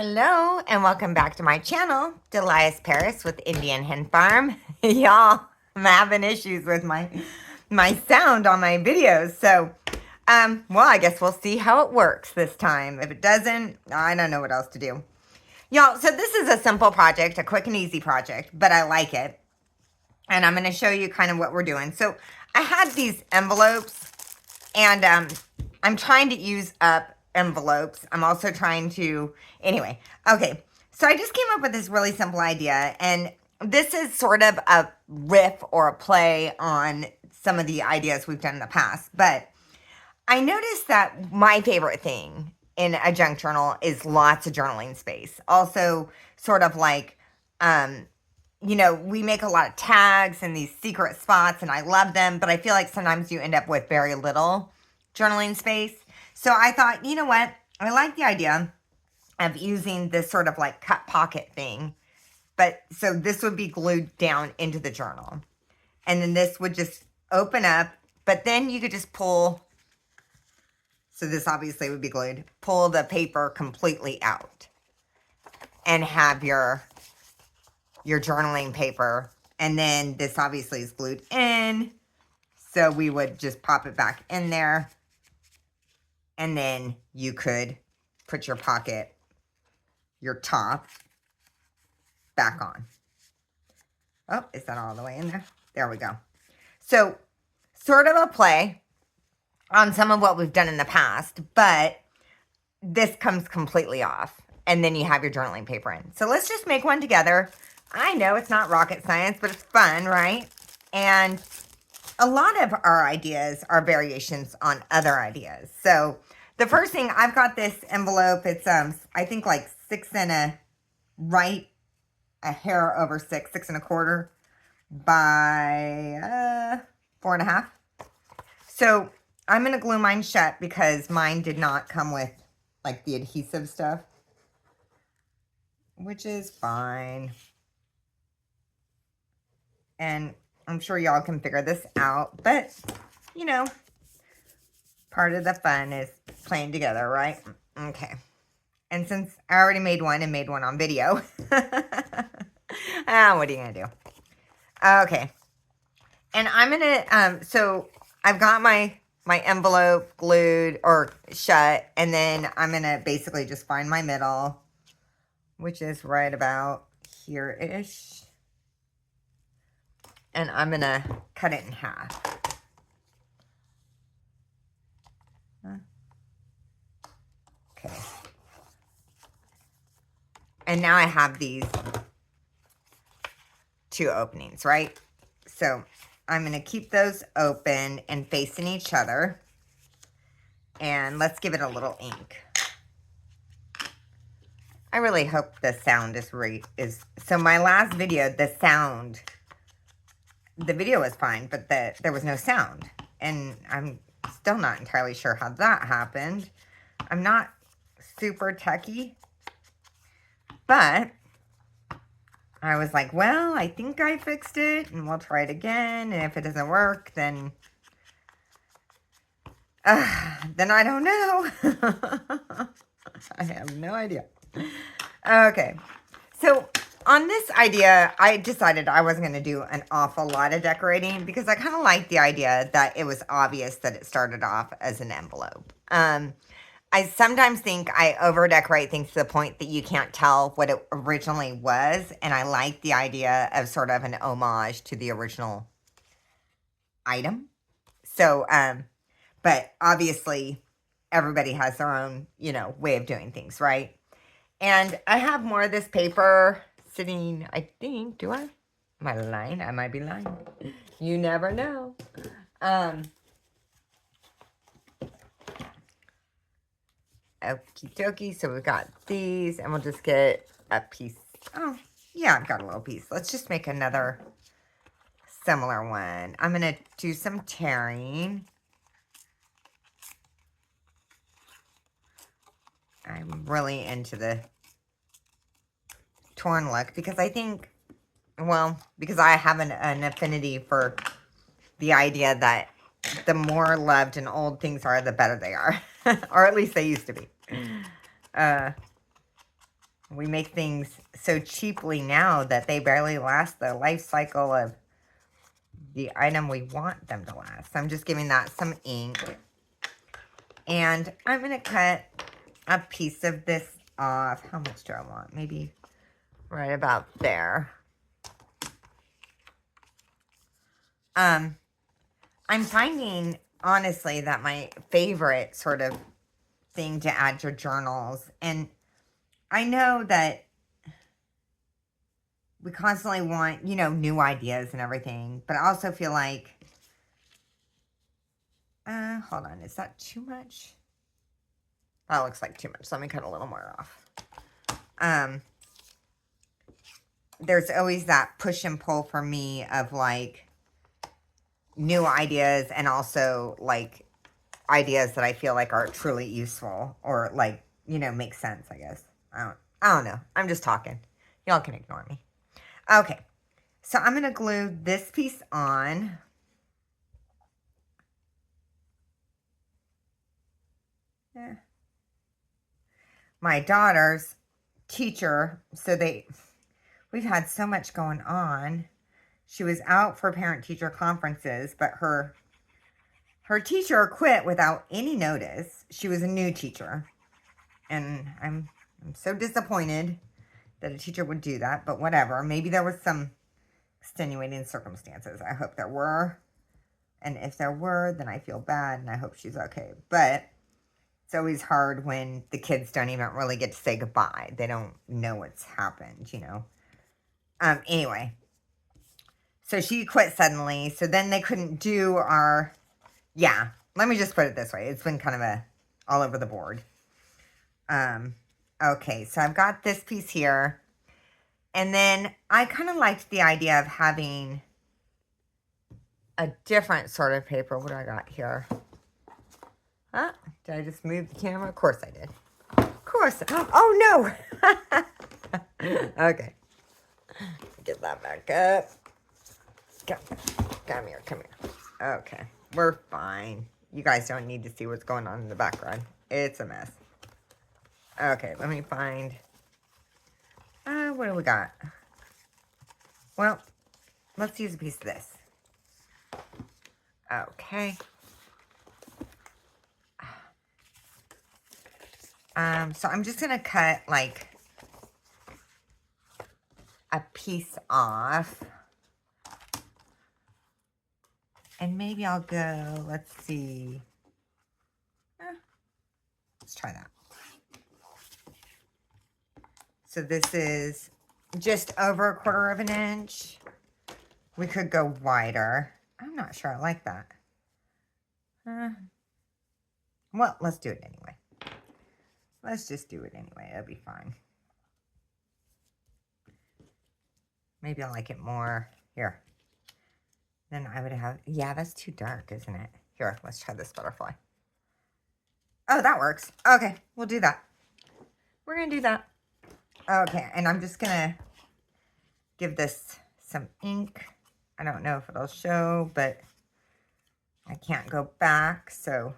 Hello and welcome back to my channel, Delias Paris with Indian Hen Farm. Y'all, I'm having issues with my sound on my videos. So, well, I guess we'll see how it works this time. If it doesn't, I don't know what else to do. Y'all, so this is a simple project, a quick and easy project, but I like it. And I'm going to show you kind of what we're doing. So I had these envelopes and I'm trying to use up envelopes. I'm also trying to, anyway, okay. So I just came up with this really simple idea, and this is sort of a riff or a play on some of the ideas we've done in the past. But I noticed that my favorite thing in a junk journal is lots of journaling space. Also, sort of like, we make a lot of tags and these secret spots, and I love them, but I feel like sometimes you end up with very little journaling space. So I thought, you know what? I like the idea of using this sort of like cut pocket thing. But so this would be glued down into the journal. And then this would just open up. But then you could just pull. So this obviously would be glued. Pull the paper completely out. And have your journaling paper. And then this obviously is glued in. So we would just pop it back in there. And then you could put your pocket, your top, back on. Oh, is that all the way in there? There we go. So, sort of a play on some of what we've done in the past, but this comes completely off. And then you have your journaling paper in. So, let's just make one together. I know it's not rocket science, but it's fun, right? And a lot of our ideas are variations on other ideas. So, the first thing, I've got this envelope. It's, I think like 6 and a hair over 6, 6 1/4 by 4.5. So I'm going to glue mine shut because mine did not come with like the adhesive stuff, which is fine. And I'm sure y'all can figure this out, but you know, part of the fun is playing together, right? Okay. And since I already made one and made one on video, what are you going to do? Okay. And I'm going to, so I've got my envelope glued or shut, and then I'm going to basically just find my middle, which is right about here-ish. And I'm going to cut it in half. Okay. And now I have these 2 openings, right? So I'm going to keep those open and facing each other. And let's give it a little ink. I really hope the sound is so my last video, the video was fine, but there was no sound. And I'm still not entirely sure how that happened. I'm not super techie, but I was like, well, I think I fixed it, and we'll try it again. And if it doesn't work, then I don't know. I have no idea. Okay, so on this idea, I decided I wasn't going to do an awful lot of decorating because I kind of liked the idea that it was obvious that it started off as an envelope. I sometimes think I over-decorate things to the point that you can't tell what it originally was. And I like the idea of sort of an homage to the original item. So, but obviously everybody has their own, way of doing things, right? And I have more of this paper sitting, I think, do I? Am I lying? I might be lying. You never know. Okie dokie, so we've got these, and we'll just get a piece. Oh, yeah, I've got a little piece. Let's just make another similar one. I'm going to do some tearing. I'm really into the torn look because I think, well, because I have an affinity for the idea that the more loved and old things are, the better they are. Or at least they used to be. We make things so cheaply now that they barely last the life cycle of the item we want them to last. So I'm just giving that some ink. And I'm going to cut a piece of this off. How much do I want? Maybe right about there. I'm finding, honestly, that my favorite sort of thing to add to journals, and I know that we constantly want, you know, new ideas and everything, but I also feel like, hold on, is that too much? That looks like too much, so let me cut a little more off. There's always that push and pull for me of, like, new ideas and also, like, ideas that I feel like are truly useful or, like, you know, make sense, I guess. I don't know. I'm just talking. Y'all can ignore me. Okay. So I'm going to glue this piece on. Yeah. My daughter's teacher, so we've had so much going on. She was out for parent-teacher conferences, but her teacher quit without any notice. She was a new teacher, and I'm so disappointed that a teacher would do that, but whatever. Maybe there was some extenuating circumstances. I hope there were, and if there were, then I feel bad, and I hope she's okay. But it's always hard when the kids don't even really get to say goodbye. They don't know what's happened, you know. Anyway, so she quit suddenly, so then they couldn't do our, yeah, let me just put it this way. It's been kind of all over the board. Okay, so I've got this piece here, and then I kind of liked the idea of having a different sort of paper. What do I got here? Huh? Did I just move the camera? Of course I did. Of course. Oh, no. Okay. Get that back up. Come here. Okay. We're fine. You guys don't need to see what's going on in the background. It's a mess. Okay, let me find... what do we got? Well, let's use a piece of this. Okay. So I'm just going to cut, like, a piece off. And maybe I'll go, let's see. Let's try that. So this is just over 1/4 of an inch. We could go wider. I'm not sure I like that. Well, let's do it anyway. Let's just do it anyway. It'll be fine. Maybe I like it more. Here. Then I would have... Yeah, that's too dark, isn't it? Here, let's try this butterfly. Oh, that works. Okay, we'll do that. We're going to do that. Okay, and I'm just going to give this some ink. I don't know if it'll show, but I can't go back, so...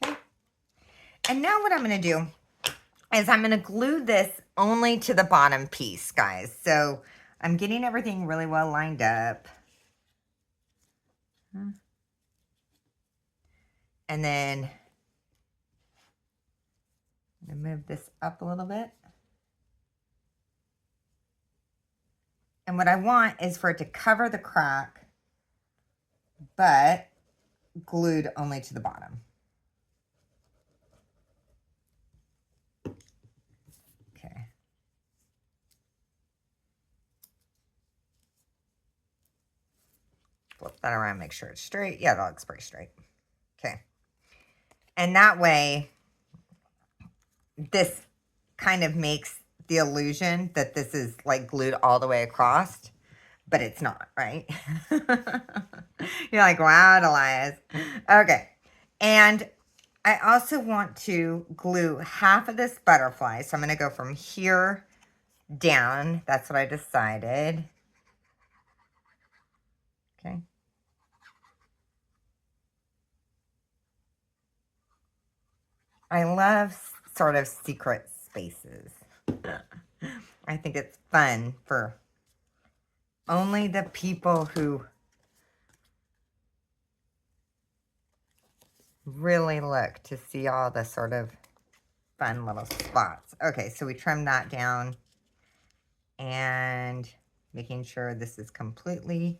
Okay. And now what I'm going to do is I'm going to glue this only to the bottom piece, guys. So I'm getting everything really well lined up. And then I'm going to move this up a little bit. And what I want is for it to cover the crack, but glued only to the bottom. Okay. Flip that around, make sure it's straight. Yeah, that looks pretty straight. Okay. And that way, this kind of makes the illusion that this is like glued all the way across, but it's not, right? You're like, wow, Elias. Okay. And I also want to glue half of this butterfly. So I'm going to go from here down. That's what I decided. Okay. I love sort of secret spaces. I think it's fun for only the people who really look to see all the sort of fun little spots. Okay, so we trim that down and making sure this is completely,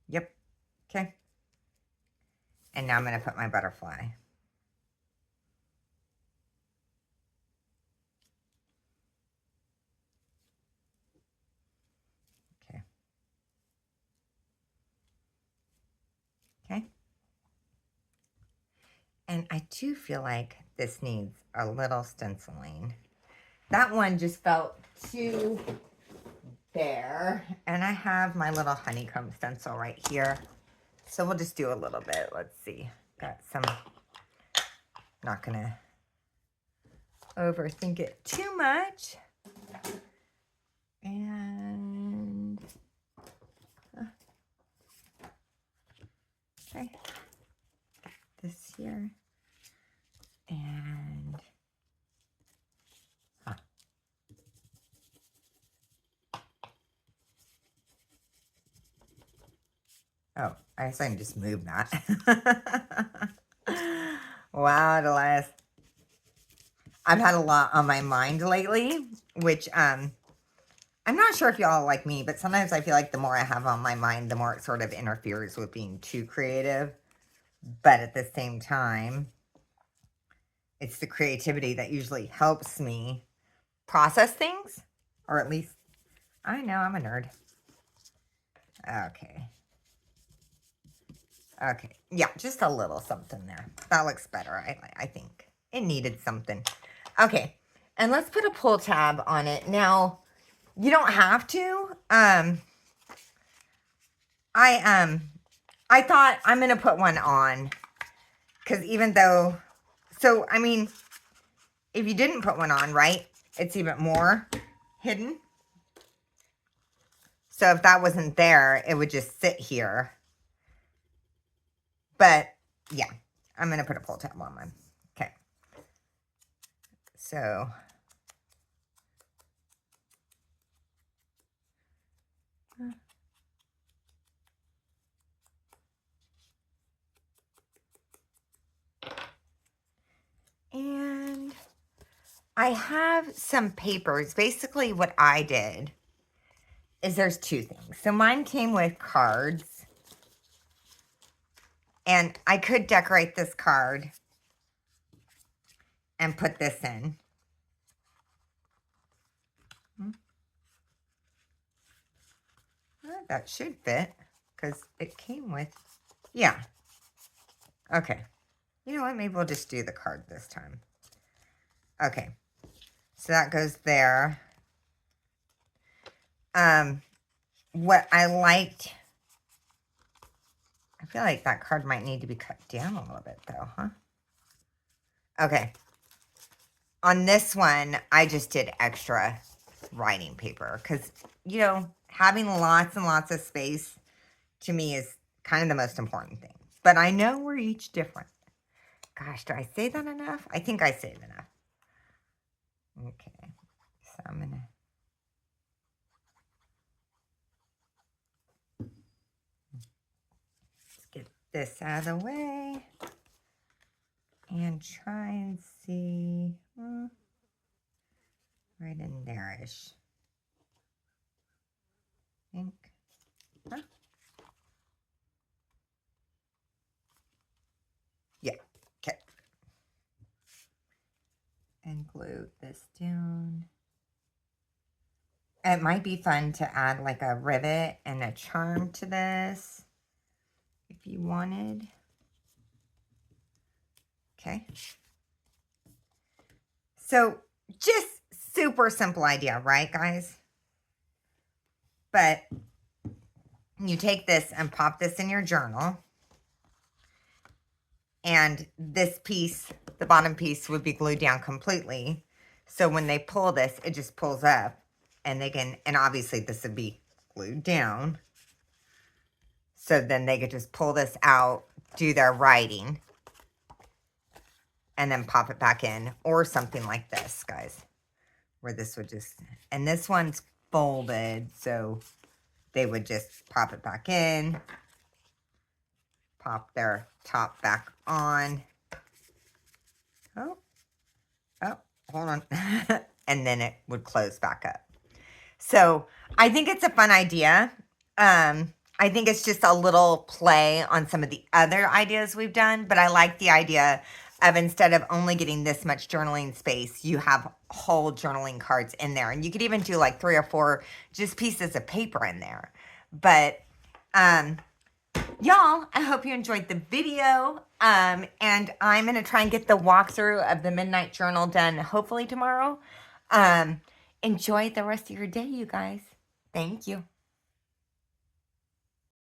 yep, okay. And now I'm going to put my butterfly. Okay. Okay. And I do feel like this needs a little stenciling. That one just felt too bare. And I have my little honeycomb stencil right here. So we'll just do a little bit. Let's see. Got some, not gonna overthink it too much. And, okay. This here. And, oh, I guess I can just move that. Wow, Delise. I've had a lot on my mind lately, which I'm not sure if y'all like me, but sometimes I feel like the more I have on my mind, the more it sort of interferes with being too creative. But at the same time, it's the creativity that usually helps me process things, or at least I know I'm a nerd. Okay. Okay. Yeah, just a little something there. That looks better, I think. It needed something. Okay. And let's put a pull tab on it. Now, you don't have to. I thought I'm going to put one on. Because even though... So, I mean, if you didn't put one on, right? It's even more hidden. So if that wasn't there, it would just sit here. But, yeah. I'm going to put a pull tab on mine. Okay. So... And I have some papers. Basically what I did is there's two things. So mine came with cards. And I could decorate this card and put this in. Well, that should fit because it came with, yeah. Okay. You know what? Maybe we'll just do the card this time. Okay. So that goes there. What I liked, I feel like that card might need to be cut down a little bit though, huh? Okay. On this one, I just did extra writing paper because, you know, having lots and lots of space to me is kind of the most important thing. But I know we're each different. Gosh, do I say that enough? I think I say it enough. Okay, so I'm going to... Let's get this out of the way. And try and see... right in there-ish. I think. Huh? Yeah, okay. And glue this down. It might be fun to add like a rivet and a charm to this if you wanted. Okay. So just super simple idea, right, guys? But you take this and pop this in your journal. And this piece, the bottom piece, would be glued down completely. So when they pull this, it just pulls up. And they can, and obviously this would be glued down. So then they could just pull this out, do their writing. and then pop it back in, or something like this, guys, where this would just, and this one's folded, so they would just pop it back in, pop their top back on. Oh, hold on. And then it would close back up. So I think it's a fun idea. I think it's just a little play on some of the other ideas we've done, but I like the idea of, instead of only getting this much journaling space, you have whole journaling cards in there. And you could even do like 3 or 4 just pieces of paper in there. But y'all, I hope you enjoyed the video. And I'm going to try and get the walkthrough of the Midnight Journal done hopefully tomorrow. Enjoy the rest of your day, you guys. Thank you.